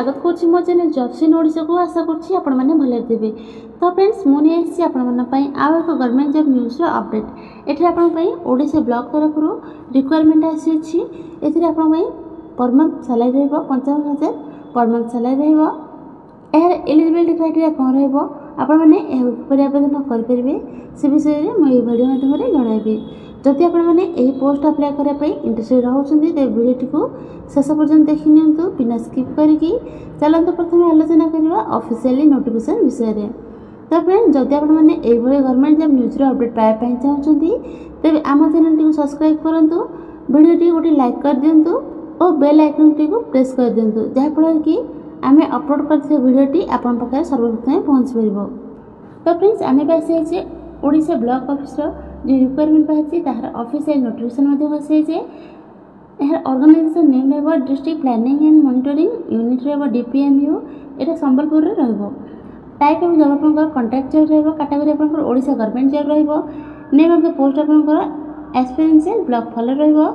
स्वागत करुँच मो channel jobs in Odisha को। आशा करुँच आपण मैंने भले देवे। तो फ्रेंड्स मुझे आसी आप एक गवर्नमेंट जॉब न्यूज़ अपडेट। ये ओडिशा ब्लॉक तरफ रिक्वायरमेंट आसी पर मंथ सैलरी रहा 55,000 पर मंथ सैलरी यार एलिजिबिलिटी क्राइटेरिया कौन रही आवेदन करेंगे से विषय में मुझे भिडियो माध्यम जनइबी। जदि आपने पोस्ट अप्लाई करने इंटरेस्टेड होती तो भिडियो को शेष पर्यटन देखी नियंतु बिना स्किप करके। चलते प्रथम आलोचना करवा ऑफिशियली नोटिफिकेशन विषय में। तो फ्रेंड्स जदि आपने गवर्नमेंट जॉब न्यूज़ अपडेट पाइबा चाहते तेज आम चैनल टी सब्सक्राइब करूँ, वीडियो टी गोटे लाइक कर दिंतु और बेल आइकन टी प्रेस कर दिंतु जहाँफल कि आम अपलोड कर भिडियोटी आपण पाखे सर्वप्रथम पहुँच पार। तो फ्रेंड्स आम आसी ओडिशा ब्लॉक ऑफिस जो रिक्वायरमेंट बाहरी तार ऑफिशियल नोटिफिकेशन आसी। यार ऑर्गेनाइजेशन नेम रहा district planning and monitoring unit रहा DPMU। यहाँ संबलपुर में टाइप ऑफ जॉब आपंकर कॉन्ट्रैक्चुअल रहा। कैटेगरी आपंकर ओडिशा गवर्नमेंट जॉब रहा। नेम ऑफ द पोस्ट आपंकर एक्सपीरियंशियल ब्लॉक फॉलो रहा।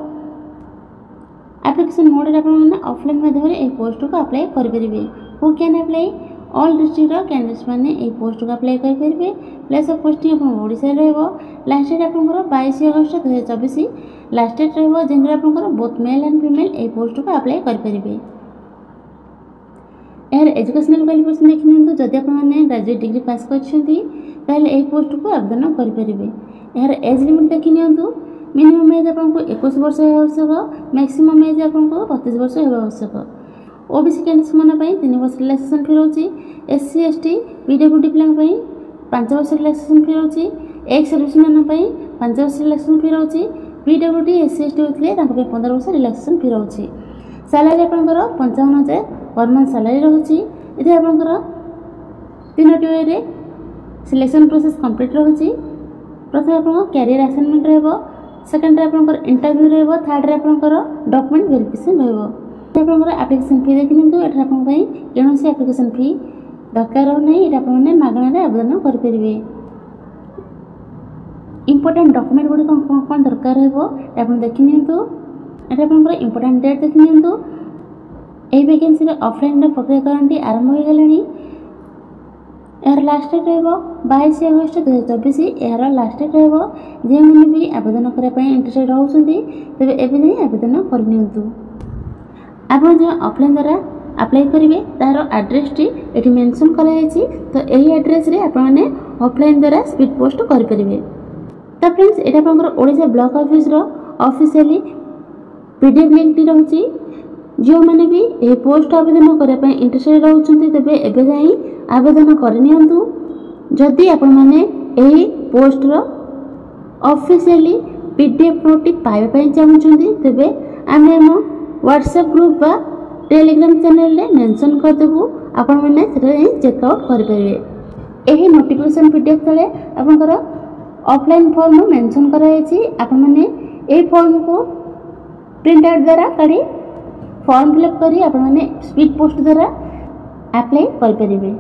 एप्लिकेशन मोड आपने ऑफलाइन माध्यम ये पोस्ट को अप्लाई करेंगे। Who can apply all district candidates मैंने ये पोस्ट को अप्लाई करेंगे। प्लेस ऑफ पोस्टिंग ओडिशा रहा। लास्ट डेट आपंकर 22 अगस्त 2024 लास्ट डेट रहा। जेंडर आपंकर बोथ मेल एंड फीमेल ये पोस्ट को अप्लाई करेंगे। यार एजुकेशनल क्वालिफिकेशन देखी नियंतु जदि आपने ग्रेजुएट डिग्री पास कर पोस्ट को आवेदन करेंगे। यार एज लिमिट देखी नियंतु मिनिमम एज आपको 21 वर्ष आवश्यक, मैक्सिमम एज आपको 32 वर्ष आवश्यक। ओबीसी कैंडिडेट्स मानी 3 वर्ष रिलैक्सेशन फी रोचे। SC ST PWD पिला 5 वर्ष रिलैक्सेशन फी रोचे। एक्स सर्विस मैन 5 वर्ष रिलैक्सेशन फी रोचे। PWD SC ST होते 15 वर्ष रिलैक्सेशन फी रोचे। सैलरी आपंकर 55,000 पर मंथ सैलरी रोचे। ये आपंकर 3टी वे सिलेक्शन प्रोसेस कंप्लीट रोचे। प्रथम आप कैरियर असाइनमेंट रहा। सेकेंड आपंकर इंटरव्यू रहा। थर्ड आपंकर डॉक्यूमेंट वेरिफिकेशन रहा। आपंकर एप्लिकेशन फी देखी नियंतु एटा आपन कौन एप्लिकेशन फी दरकार नहीं। ये आपने मागणार आवेदन करेंगे। इंपोर्टेंट डॉक्यूमेंट गुड़ी कौन कौन दरकार आप देखी नियंतु। ये आपंकर इंपोर्टेंट डेट देखी नियंतु। यही वैकेंसी ऑफलाइन प्रक्रियाकरण आरंभ हो गलानी। यार लास्ट डेट रहा 22 अगस्त 2024 यार लास्ट डेट रहा। जो मैंने भी आवेदन करने इंटरेस्टेड होती तेज एवं आवेदन करनी। आप जो ऑफलाइन द्वारा अप्लाई करेंगे तार एड्रेस टी ये मेंशन कराई। तो यही एड्रेस रे आपने ऑफलाइन द्वारा स्पीड पोस्ट करेंगे। तो फ्रेंड्स ये Odisha block office officially PDF link T रही। जो मैंने भी ये पोस्ट आवेदन करने इंटरेस्टेड होती तेज एवं आवेदन करनी। जदि आपण मैंने यही पोस्टर ऑफिशियली PDF नोट पाइबा चाहते तेज आम व्हाट्सएप ग्रुप बा टेलीग्राम चैनल रे मेंशन करदेबू। आपण मैंने चेकआउट करेंगे। यही नोटिफिकेशन PDF तले आपंकर ऑफलाइन फॉर्म मेंशन कराई। आपण मैंने ये फॉर्म को प्रिंट आउट द्वारा काढ़ी फॉर्म फिलअप करी आपण मैंने स्पीड पोस्ट द्वारा अप्लाई करेंगे।